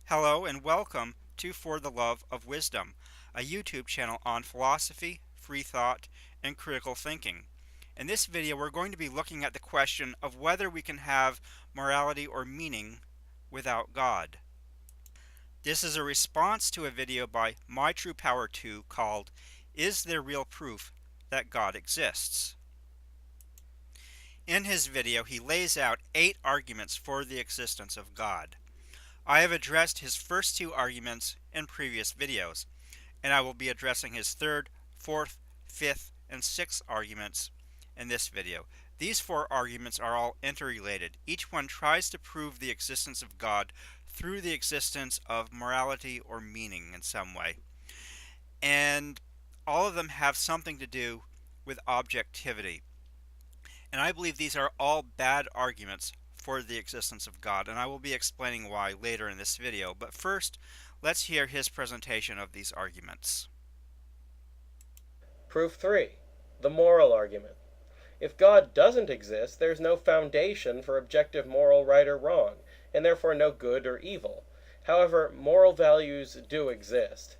Hello and welcome to For the Love of Wisdom, a YouTube channel on philosophy, free thought, and critical thinking. In this video, we're going to be looking at the question of whether we can have morality or meaning without God. This is a response to a video by My True Power 2 called, Is There Real Proof That God Exists? In his video, he lays out 8 arguments for the existence of God. I have addressed his first 2 arguments in previous videos, and I will be addressing his third, fourth, fifth, and sixth arguments in this video. These 4 arguments are all interrelated. Each one tries to prove the existence of God through the existence of morality or meaning in some way. And all of them have something to do with objectivity. And I believe these are all bad arguments for the existence of God, and I will be explaining why later in this video. But first, let's hear his presentation of these arguments. Proof 3. The moral argument. If God doesn't exist, there's no foundation for objective moral right or wrong, and therefore no good or evil. However, moral values do exist.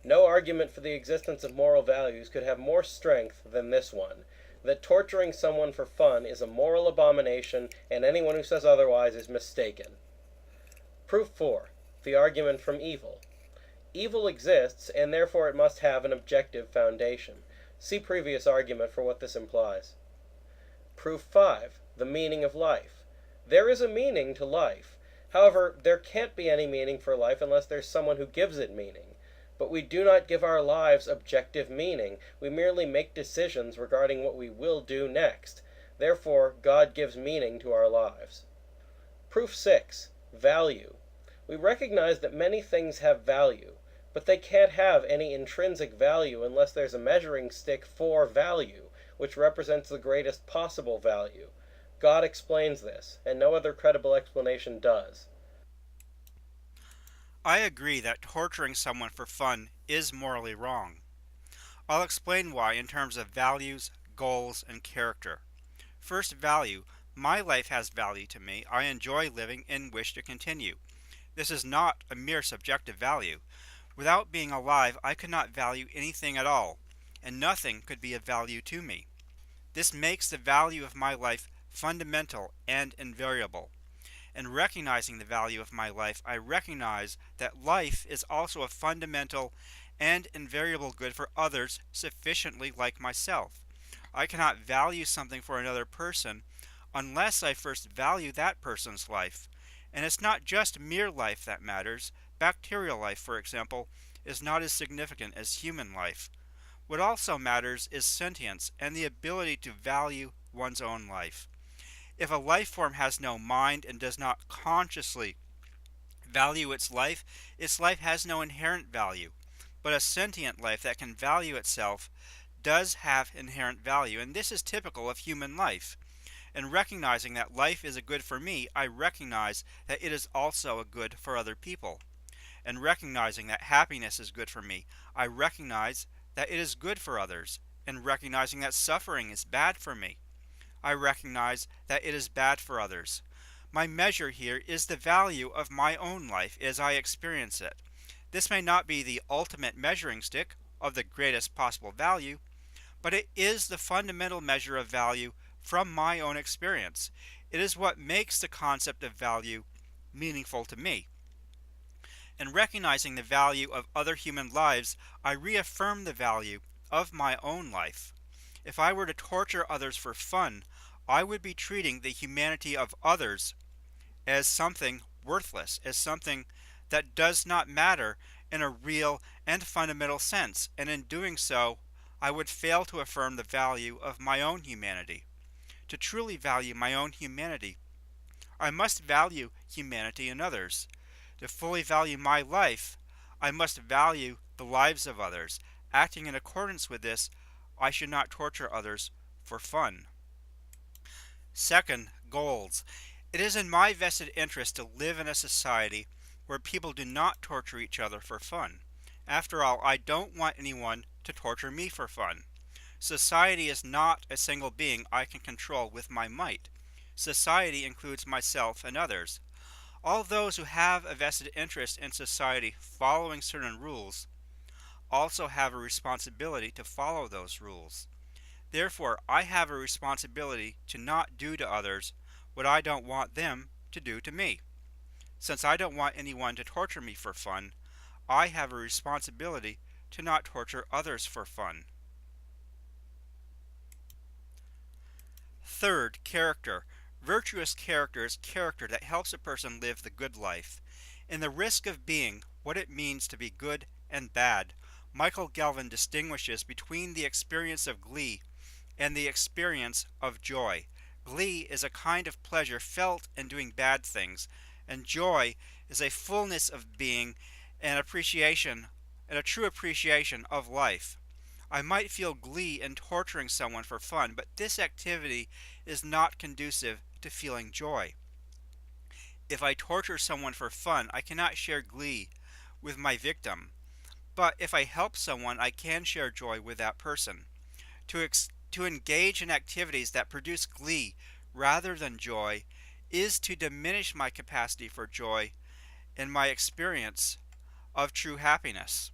No argument for the existence of moral values could have more strength than this one, that torturing someone for fun is a moral abomination, and anyone who says otherwise is mistaken. Proof 4. The argument from evil. Evil exists, and therefore it must have an objective foundation. See previous argument for what this implies. Proof 5. The meaning of life. There is a meaning to life. However, there can't be any meaning for life unless there's someone who gives it meaning. But we do not give our lives objective meaning. We merely make decisions regarding what we will do next. Therefore, God gives meaning to our lives. Proof 6. Value. We recognize that many things have value, but they can't have any intrinsic value unless there's a measuring stick for value, which represents the greatest possible value. God explains this, and no other credible explanation does. I agree that torturing someone for fun is morally wrong. I'll explain why in terms of values, goals, and character. First, value. My life has value to me. I enjoy living and wish to continue. This is not a mere subjective value. Without being alive, I could not value anything at all, and nothing could be of value to me. This makes the value of my life fundamental and invariable. In recognizing the value of my life, I recognize that life is also a fundamental and invariable good for others sufficiently like myself. I cannot value something for another person unless I first value that person's life. And it's not just mere life that matters. Bacterial life, for example, is not as significant as human life. What also matters is sentience and the ability to value one's own life. If a life form has no mind and does not consciously value its life has no inherent value. But a sentient life that can value itself does have inherent value, and this is typical of human life. In recognizing that life is a good for me, I recognize that it is also a good for other people. In recognizing that happiness is good for me, I recognize that it is good for others. In recognizing that suffering is bad for me, I recognize that it is bad for others. My measure here is the value of my own life as I experience it. This may not be the ultimate measuring stick of the greatest possible value, but it is the fundamental measure of value from my own experience. It is what makes the concept of value meaningful to me. In recognizing the value of other human lives, I reaffirm the value of my own life. If I were to torture others for fun, I would be treating the humanity of others as something worthless, as something that does not matter in a real and fundamental sense, and in doing so, I would fail to affirm the value of my own humanity. To truly value my own humanity, I must value humanity in others. To fully value my life, I must value the lives of others. Acting in accordance with this, I should not torture others for fun. Second, goals. It is in my vested interest to live in a society where people do not torture each other for fun. After all, I don't want anyone to torture me for fun. Society is not a single being I can control with my might. Society includes myself and others. All those who have a vested interest in society following certain rules also have a responsibility to follow those rules. Therefore, I have a responsibility to not do to others what I don't want them to do to me. Since I don't want anyone to torture me for fun, I have a responsibility to not torture others for fun. Third, character. Virtuous character is character that helps a person live the good life. In The Risk of Being, What It Means to Be Good and Bad, Michael Galvin distinguishes between the experience of glee and the experience of joy. Glee is a kind of pleasure felt in doing bad things, and joy is a fullness of being and appreciation and a true appreciation of life. I might feel glee in torturing someone for fun, but this activity is not conducive to feeling joy. If I torture someone for fun, I cannot share glee with my victim. But if I help someone, I can share joy with that person. To engage in activities that produce glee rather than joy is to diminish my capacity for joy and my experience of true happiness.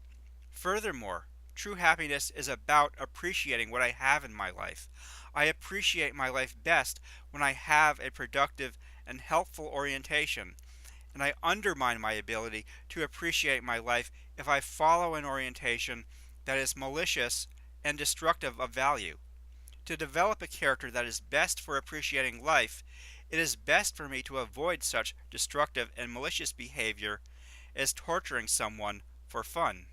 Furthermore, true happiness is about appreciating what I have in my life. I appreciate my life best when I have a productive and helpful orientation, and I undermine my ability to appreciate my life if I follow an orientation that is malicious and destructive of value. To develop a character that is best for appreciating life, it is best for me to avoid such destructive and malicious behavior as torturing someone for fun.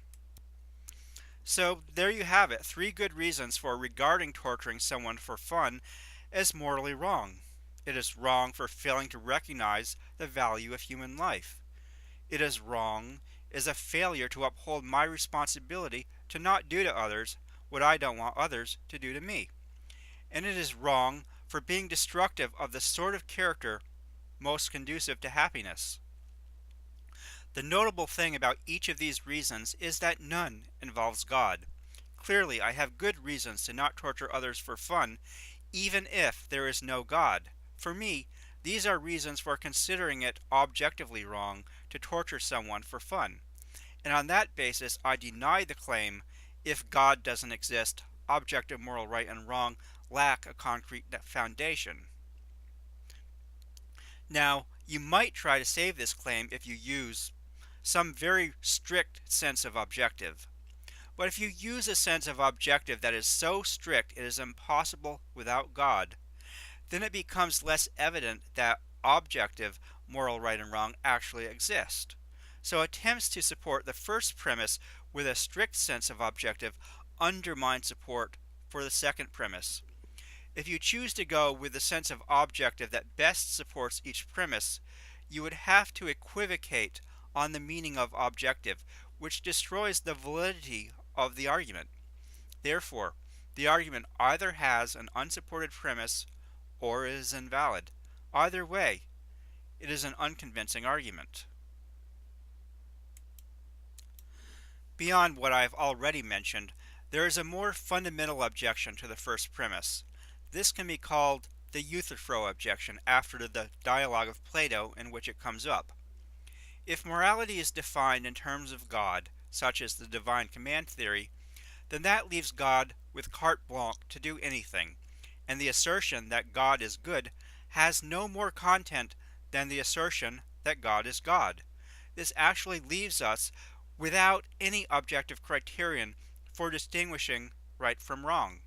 So there you have it, 3 good reasons for regarding torturing someone for fun as morally wrong. It is wrong for failing to recognize the value of human life. It is wrong as a failure to uphold my responsibility to not do to others what I don't want others to do to me. And it is wrong for being destructive of the sort of character most conducive to happiness. The notable thing about each of these reasons is that none involves God. Clearly, I have good reasons to not torture others for fun, even if there is no God. For me, these are reasons for considering it objectively wrong to torture someone for fun. And on that basis, I deny the claim, if God doesn't exist, objective moral right and wrong lack a concrete foundation. Now, you might try to save this claim if you use some very strict sense of objective. But if you use a sense of objective that is so strict it is impossible without God, then it becomes less evident that objective moral right and wrong actually exist. So attempts to support the first premise with a strict sense of objective undermine support for the second premise. If you choose to go with the sense of objective that best supports each premise, you would have to equivocate on the meaning of objective, which destroys the validity of the argument. Therefore, the argument either has an unsupported premise or is invalid. Either way, it is an unconvincing argument. Beyond what I have already mentioned, there is a more fundamental objection to the first premise. This can be called the Euthyphro objection after the dialogue of Plato in which it comes up. If morality is defined in terms of God, such as the divine command theory, then that leaves God with carte blanche to do anything, and the assertion that God is good has no more content than the assertion that God is God. This actually leaves us without any objective criterion for distinguishing right from wrong.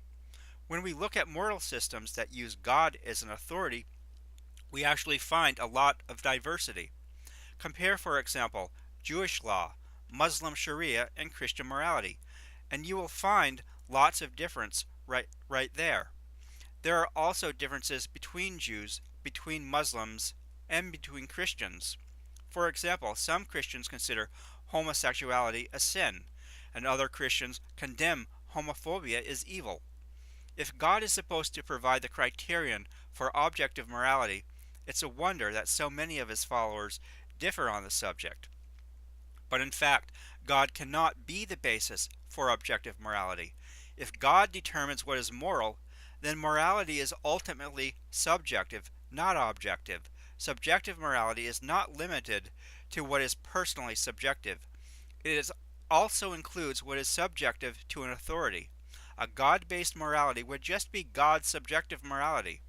When we look at moral systems that use God as an authority, we actually find a lot of diversity. Compare, for example, Jewish law, Muslim Sharia, and Christian morality, and you will find lots of difference right there. There are also differences between Jews, between Muslims, and between Christians. For example, some Christians consider homosexuality a sin, and other Christians condemn homophobia as evil. If God is supposed to provide the criterion for objective morality, it's a wonder that so many of his followers differ on the subject. But in fact, God cannot be the basis for objective morality. If God determines what is moral, then morality is ultimately subjective, not objective. subjective morality is not limited to what is personally subjective. It is also includes what is subjective to an authority. A God-based morality would just be God's subjective morality.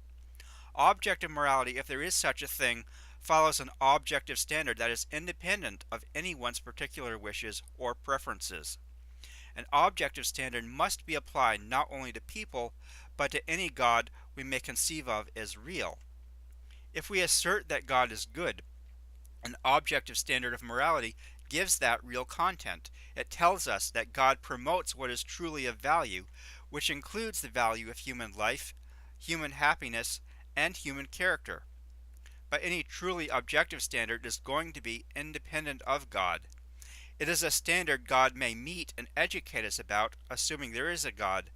Objective morality, if there is such a thing, follows an objective standard that is independent of anyone's particular wishes or preferences. An objective standard must be applied not only to people, but to any God we may conceive of as real. If we assert that God is good, an objective standard of morality gives that real content. It tells us that God promotes what is truly of value, which includes the value of human life, human happiness, and human character. But any truly objective standard is going to be independent of God. It is a standard God may meet and educate us about, assuming there is a God,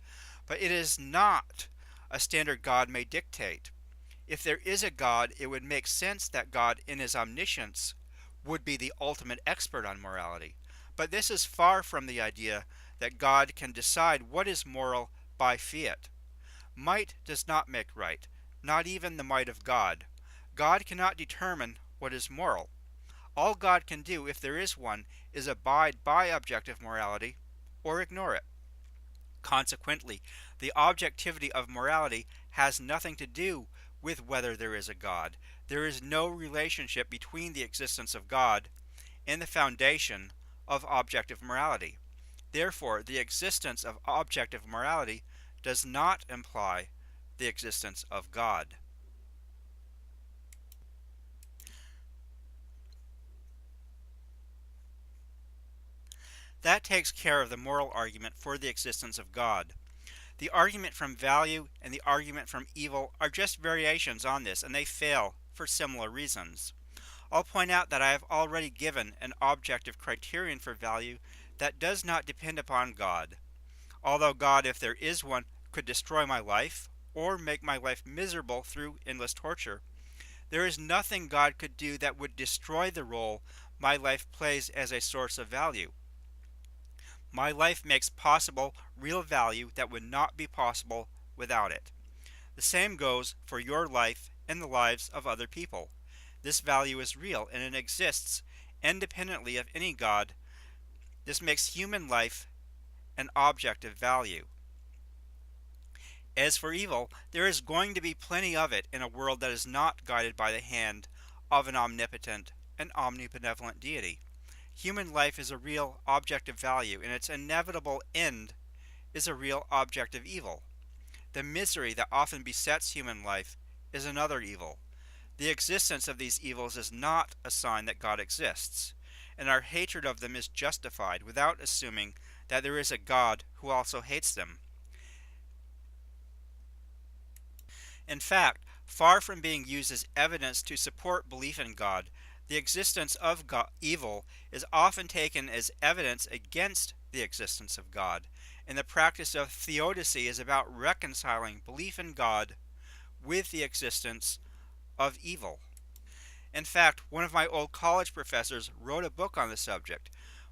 but it is not a standard God may dictate. If there is a God, it would make sense that God, in his omniscience, would be the ultimate expert on morality. But this is far from the idea that God can decide what is moral by fiat. Might does not make right, not even the might of God. God cannot determine what is moral. All God can do, if there is one, is abide by objective morality or ignore it. Consequently, the objectivity of morality has nothing to do with whether there is a God. There is no relationship between the existence of God and the foundation of objective morality. Therefore, the existence of objective morality does not imply the existence of God. That takes care of the moral argument for the existence of God. The argument from value and the argument from evil are just variations on this, and they fail for similar reasons. I'll point out that I have already given an objective criterion for value that does not depend upon God. Although God, if there is one, could destroy my life or make my life miserable through endless torture, there is nothing God could do that would destroy the role my life plays as a source of value. My life makes possible real value that would not be possible without it. The same goes for your life and the lives of other people. This value is real and it exists independently of any God. This makes human life an objective value. As for evil, there is going to be plenty of it in a world that is not guided by the hand of an omnipotent and omnibenevolent deity. Human life is a real objective value, and its inevitable end is a real objective evil. The misery that often besets human life is another evil. The existence of these evils is not a sign that God exists, and our hatred of them is justified without assuming that there is a God who also hates them. In fact, far from being used as evidence to support belief in God, the existence of evil is often taken as evidence against the existence of God, and the practice of theodicy is about reconciling belief in God with the existence of evil. In fact, one of my old college professors wrote a book on the subject.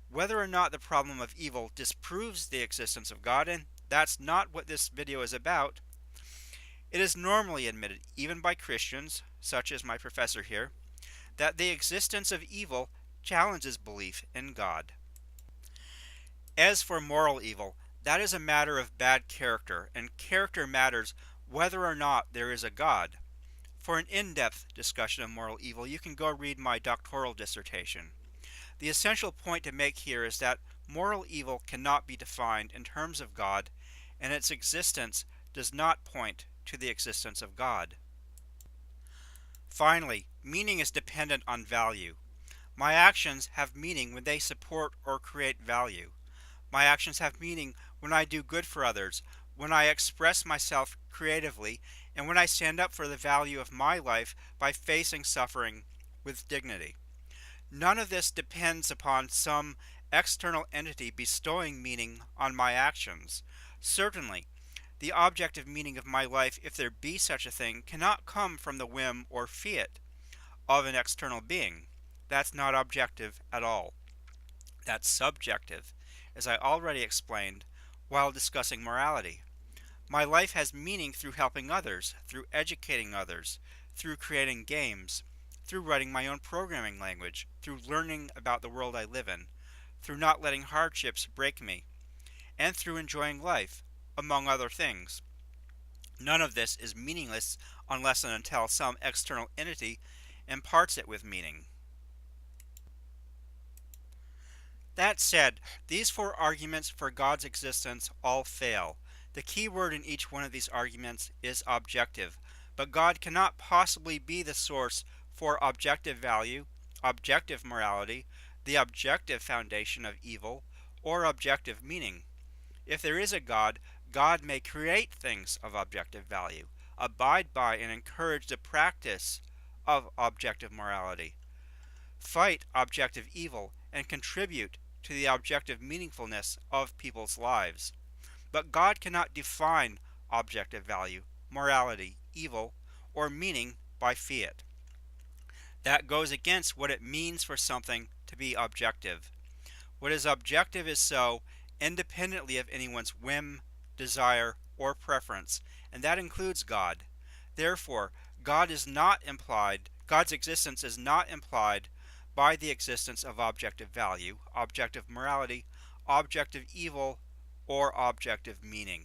Whether or not the problem of evil disproves the existence of God, and that's not what this video is about, it is normally admitted, even by Christians, such as my professor here, that the existence of evil challenges belief in God. As for moral evil, that is a matter of bad character, and character matters whether or not there is a God. For an in-depth discussion of moral evil, you can go read my doctoral dissertation. The essential point to make here is that moral evil cannot be defined in terms of God, and its existence does not point to the existence of God. Finally, meaning is dependent on value. My actions have meaning when they support or create value. My actions have meaning when I do good for others, when I express myself creatively, and when I stand up for the value of my life by facing suffering with dignity. None of this depends upon some external entity bestowing meaning on my actions. Certainly, the objective meaning of my life, if there be such a thing, cannot come from the whim or fiat of an external being. That's not objective at all. That's subjective, as I already explained while discussing morality. My life has meaning through helping others, through educating others, through creating games. through writing my own programming language, through learning about the world I live in, through not letting hardships break me, and through enjoying life, among other things. None of this is meaningless unless and until some external entity imparts it with meaning. That said, these four arguments for God's existence all fail. The key word in each one of these arguments is objective, but God cannot possibly be the source for objective value, objective morality, the objective foundation of evil, or objective meaning. If there is a God, God may create things of objective value, abide by and encourage the practice of objective morality, fight objective evil, and contribute to the objective meaningfulness of people's lives. But God cannot define objective value, morality, evil, or meaning by fiat. That goes against what it means for something to be objective. What is objective is so independently of anyone's whim, desire, or preference, and that includes God. Therefore, God's existence is not implied by the existence of objective value, objective morality, objective evil, or objective meaning.